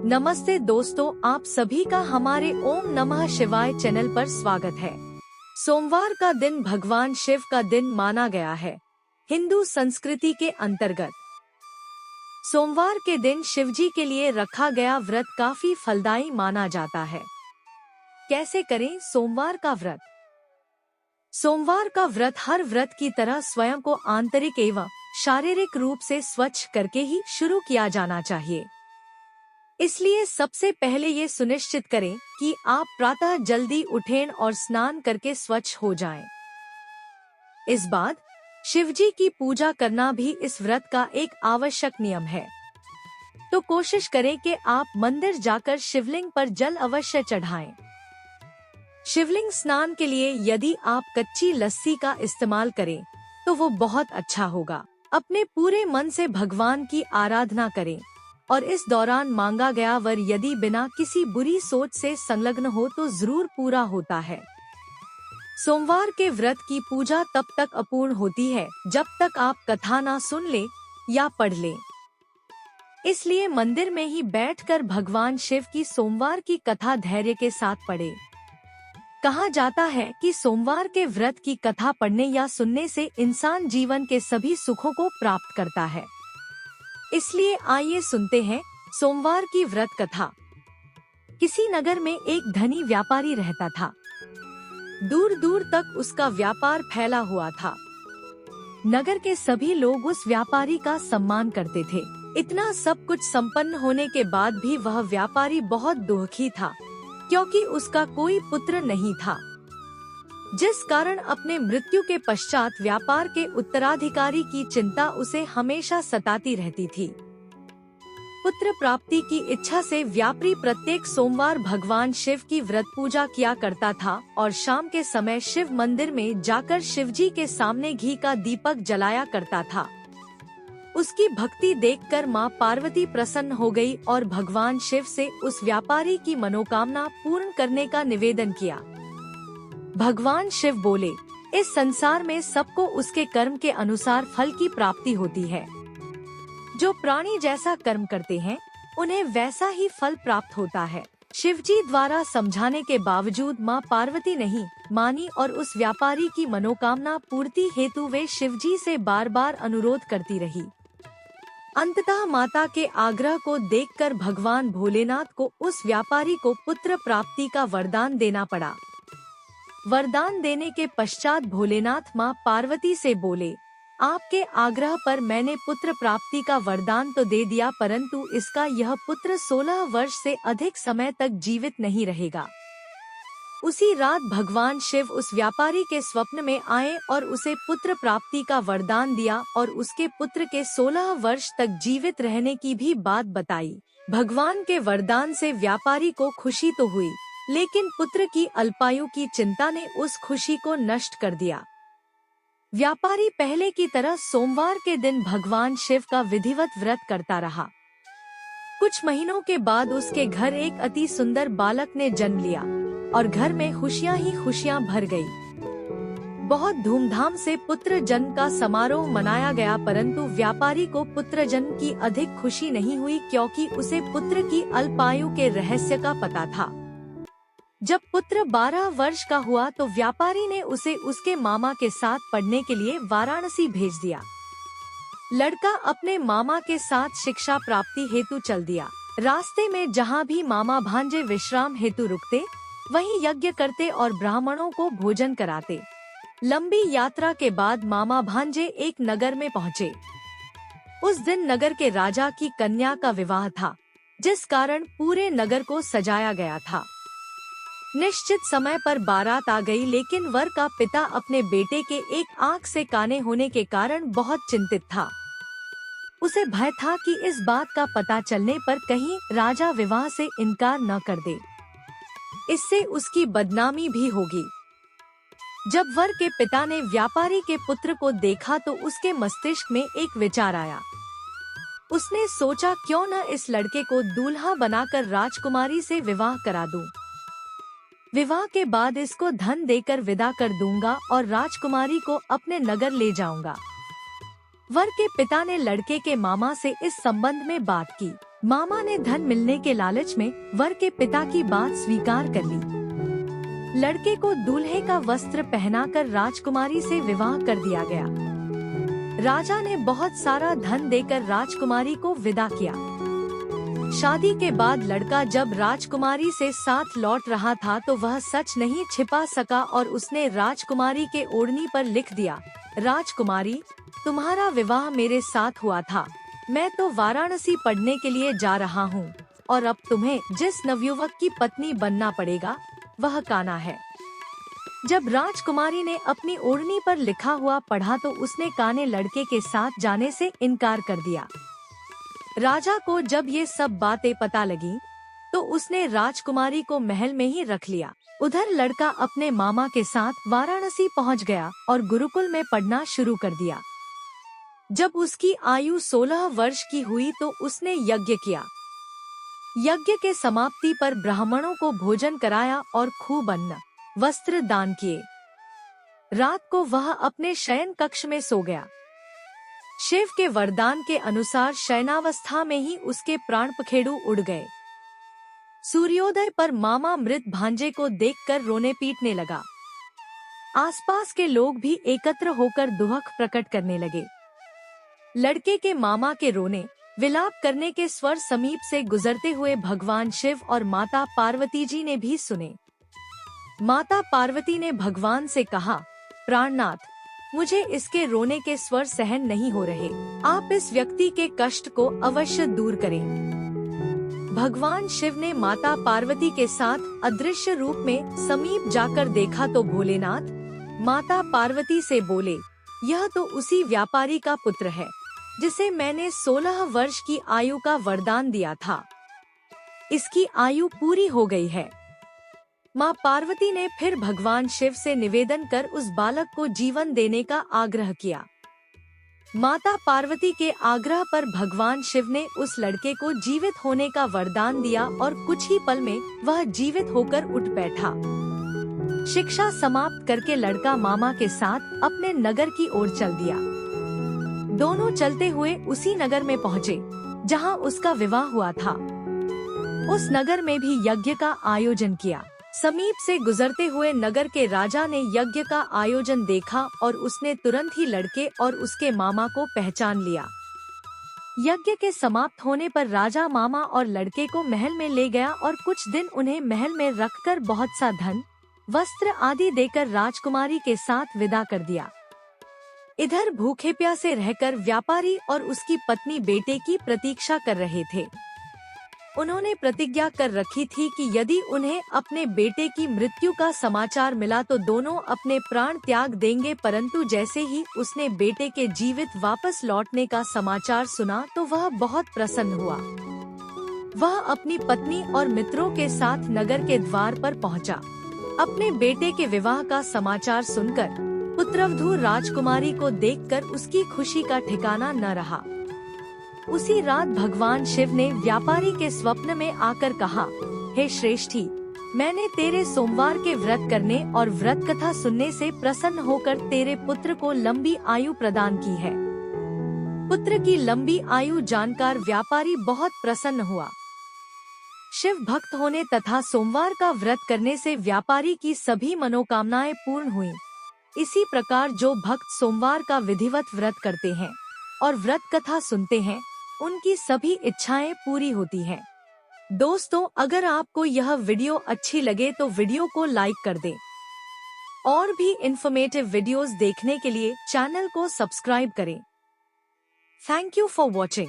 नमस्ते दोस्तों, आप सभी का हमारे ओम नमः शिवाय चैनल पर स्वागत है। सोमवार का दिन भगवान शिव का दिन माना गया है। हिंदू संस्कृति के अंतर्गत सोमवार के दिन शिवजी के लिए रखा गया व्रत काफी फलदायी माना जाता है। कैसे करें सोमवार का व्रत? सोमवार का व्रत हर व्रत की तरह स्वयं को आंतरिक एवं शारीरिक रूप से स्वच्छ करके ही शुरू किया जाना चाहिए। इसलिए सबसे पहले ये सुनिश्चित करें कि आप प्रातः जल्दी उठें और स्नान करके स्वच्छ हो जाएं। इस बाद शिवजी की पूजा करना भी इस व्रत का एक आवश्यक नियम है। तो कोशिश करें कि आप मंदिर जाकर शिवलिंग पर जल अवश्य चढ़ाएं। शिवलिंग स्नान के लिए यदि आप कच्ची लस्सी का इस्तेमाल करें तो वो बहुत अच्छा होगा। अपने पूरे मन से भगवान की आराधना करें और इस दौरान मांगा गया वर यदि बिना किसी बुरी सोच से संलग्न हो तो जरूर पूरा होता है। सोमवार के व्रत की पूजा तब तक अपूर्ण होती है जब तक आप कथा ना सुन लें या पढ़ लें। इसलिए मंदिर में ही बैठकर भगवान शिव की सोमवार की कथा धैर्य के साथ पढ़ें। कहा जाता है कि सोमवार के व्रत की कथा पढ़ने या सुनने से इंसान जीवन के सभी सुखों को प्राप्त करता है। इसलिए आइए सुनते हैं सोमवार की व्रत कथा। किसी नगर में एक धनी व्यापारी रहता था। दूर दूर तक उसका व्यापार फैला हुआ था। नगर के सभी लोग उस व्यापारी का सम्मान करते थे। इतना सब कुछ संपन्न होने के बाद भी वह व्यापारी बहुत दुखी था, क्योंकि उसका कोई पुत्र नहीं था, जिस कारण अपने मृत्यु के पश्चात व्यापार के उत्तराधिकारी की चिंता उसे हमेशा सताती रहती थी। पुत्र प्राप्ति की इच्छा से व्यापारी प्रत्येक सोमवार भगवान शिव की व्रत पूजा किया करता था और शाम के समय शिव मंदिर में जाकर शिवजी के सामने घी का दीपक जलाया करता था। उसकी भक्ति देखकर मां पार्वती प्रसन्न हो गई और भगवान शिव से उस व्यापारी की मनोकामना पूर्ण करने का निवेदन किया। भगवान शिव बोले, इस संसार में सबको उसके कर्म के अनुसार फल की प्राप्ति होती है। जो प्राणी जैसा कर्म करते हैं उन्हें वैसा ही फल प्राप्त होता है। शिवजी द्वारा समझाने के बावजूद मां पार्वती नहीं मानी और उस व्यापारी की मनोकामना पूर्ति हेतु वे शिवजी से बार बार अनुरोध करती रही। अंततः माता के आग्रह को देखकर भगवान भोलेनाथ को उस व्यापारी को पुत्र प्राप्ति का वरदान देना पड़ा। वरदान देने के पश्चात भोलेनाथ मां पार्वती से बोले, आपके आग्रह पर मैंने पुत्र प्राप्ति का वरदान तो दे दिया, परंतु इसका यह पुत्र 16 वर्ष से अधिक समय तक जीवित नहीं रहेगा। उसी रात भगवान शिव उस व्यापारी के स्वप्न में आए और उसे पुत्र प्राप्ति का वरदान दिया और उसके पुत्र के 16 वर्ष तक जीवित रहने की भी बात बताई। भगवान के वरदान से व्यापारी को खुशी तो हुई, लेकिन पुत्र की अल्पायु की चिंता ने उस खुशी को नष्ट कर दिया। व्यापारी पहले की तरह सोमवार के दिन भगवान शिव का विधिवत व्रत करता रहा। कुछ महीनों के बाद उसके घर एक अति सुंदर बालक ने जन्म लिया और घर में खुशियां ही खुशियां भर गई। बहुत धूमधाम से पुत्र जन्म का समारोह मनाया गया, परंतु व्यापारी को पुत्र जन्म की अधिक खुशी नहीं हुई, क्योंकि उसे पुत्र की अल्पायु के रहस्य का पता था। जब पुत्र 12 वर्ष का हुआ तो व्यापारी ने उसे उसके मामा के साथ पढ़ने के लिए वाराणसी भेज दिया। लड़का अपने मामा के साथ शिक्षा प्राप्ति हेतु चल दिया। रास्ते में जहाँ भी मामा भांजे विश्राम हेतु रुकते, वहीं यज्ञ करते और ब्राह्मणों को भोजन कराते। लंबी यात्रा के बाद मामा भांजे एक नगर में पहुँचे। उस दिन नगर के राजा की कन्या का विवाह था, जिस कारण पूरे नगर को सजाया गया था। निश्चित समय पर बारात आ गई, लेकिन वर का पिता अपने बेटे के एक आंख से काने होने के कारण बहुत चिंतित था। उसे भय था कि इस बात का पता चलने पर कहीं राजा विवाह से इनकार न कर दे, इससे उसकी बदनामी भी होगी। जब वर के पिता ने व्यापारी के पुत्र को देखा तो उसके मस्तिष्क में एक विचार आया। उसने सोचा, क्यों न इस लड़के को दूल्हा बनाकर राजकुमारी से विवाह करा दूं। विवाह के बाद इसको धन देकर विदा कर दूंगा और राजकुमारी को अपने नगर ले जाऊंगा। वर के पिता ने लड़के के मामा से इस संबंध में बात की। मामा ने धन मिलने के लालच में वर के पिता की बात स्वीकार कर ली। लड़के को दूल्हे का वस्त्र पहनाकर राजकुमारी से विवाह कर दिया गया। राजा ने बहुत सारा धन देकर राजकुमारी को विदा किया। शादी के बाद लड़का जब राजकुमारी से साथ लौट रहा था तो वह सच नहीं छिपा सका और उसने राजकुमारी के ओढ़नी पर लिख दिया, राजकुमारी, तुम्हारा विवाह मेरे साथ हुआ था। मैं तो वाराणसी पढ़ने के लिए जा रहा हूँ और अब तुम्हें जिस नवयुवक की पत्नी बनना पड़ेगा वह कान्हा है। जब राजकुमारी ने अपनी ओढ़नी पर लिखा हुआ पढ़ा तो उसने कान्हे लड़के के साथ जाने से इनकार कर दिया। राजा को जब ये सब बातें पता लगी तो उसने राजकुमारी को महल में ही रख लिया। उधर लड़का अपने मामा के साथ वाराणसी पहुंच गया और गुरुकुल में पढ़ना शुरू कर दिया। जब उसकी आयु 16 वर्ष की हुई तो उसने यज्ञ किया। यज्ञ के समाप्ति पर ब्राह्मणों को भोजन कराया और खूब अन्न वस्त्र दान किए। रात को वह अपने शयन कक्ष में सो गया। शिव के वरदान के अनुसार शयनावस्था में ही उसके प्राण पखेरु उड़ गए। सूर्योदय पर मामा मृत भांजे को देखकर रोने पीटने लगा। आसपास के लोग भी एकत्र होकर दुख प्रकट करने लगे। लड़के के मामा के रोने विलाप करने के स्वर समीप से गुजरते हुए भगवान शिव और माता पार्वती जी ने भी सुने। माता पार्वती ने भगवान से कहा, प्राणनाथ, मुझे इसके रोने के स्वर सहन नहीं हो रहे, आप इस व्यक्ति के कष्ट को अवश्य दूर करें। भगवान शिव ने माता पार्वती के साथ अदृश्य रूप में समीप जाकर देखा तो भोलेनाथ माता पार्वती से बोले, यह तो उसी व्यापारी का पुत्र है जिसे मैंने 16 वर्ष की आयु का वरदान दिया था। इसकी आयु पूरी हो गई है। माँ पार्वती ने फिर भगवान शिव से निवेदन कर उस बालक को जीवन देने का आग्रह किया। माता पार्वती के आग्रह पर भगवान शिव ने उस लड़के को जीवित होने का वरदान दिया और कुछ ही पल में वह जीवित होकर उठ बैठा। शिक्षा समाप्त करके लड़का मामा के साथ अपने नगर की ओर चल दिया। दोनों चलते हुए उसी नगर में पहुँचे जहाँ उसका विवाह हुआ था। उस नगर में भी यज्ञ का आयोजन किया। समीप से गुजरते हुए नगर के राजा ने यज्ञ का आयोजन देखा और उसने तुरंत ही लड़के और उसके मामा को पहचान लिया। यज्ञ के समाप्त होने पर राजा मामा और लड़के को महल में ले गया और कुछ दिन उन्हें महल में रखकर बहुत सा धन वस्त्र आदि देकर राजकुमारी के साथ विदा कर दिया। इधर भूखे प्यासे रहकर व्यापारी और उसकी पत्नी बेटे की प्रतीक्षा कर रहे थे। उन्होंने प्रतिज्ञा कर रखी थी कि यदि उन्हें अपने बेटे की मृत्यु का समाचार मिला तो दोनों अपने प्राण त्याग देंगे, परंतु जैसे ही उसने बेटे के जीवित वापस लौटने का समाचार सुना तो वह बहुत प्रसन्न हुआ। वह अपनी पत्नी और मित्रों के साथ नगर के द्वार पर पहुंचा। अपने बेटे के विवाह का समाचार सुनकर पुत्रवधू राजकुमारी को देखकर उसकी खुशी का ठिकाना न रहा। उसी रात भगवान शिव ने व्यापारी के स्वप्न में आकर कहा, हे श्रेष्ठी, मैंने तेरे सोमवार के व्रत करने और व्रत कथा सुनने से प्रसन्न होकर तेरे पुत्र को लंबी आयु प्रदान की है। पुत्र की लंबी आयु जानकर व्यापारी बहुत प्रसन्न हुआ। शिव भक्त होने तथा सोमवार का व्रत करने से व्यापारी की सभी मनोकामनाएं पूर्ण हुईं। इसी प्रकार जो भक्त सोमवार का विधिवत व्रत करते हैं और व्रत कथा सुनते हैं, उनकी सभी इच्छाएं पूरी होती हैं। दोस्तों, अगर आपको यह वीडियो अच्छी लगे तो वीडियो को लाइक कर दें और भी इन्फॉर्मेटिव वीडियोस देखने के लिए चैनल को सब्सक्राइब करें। Thank you for watching.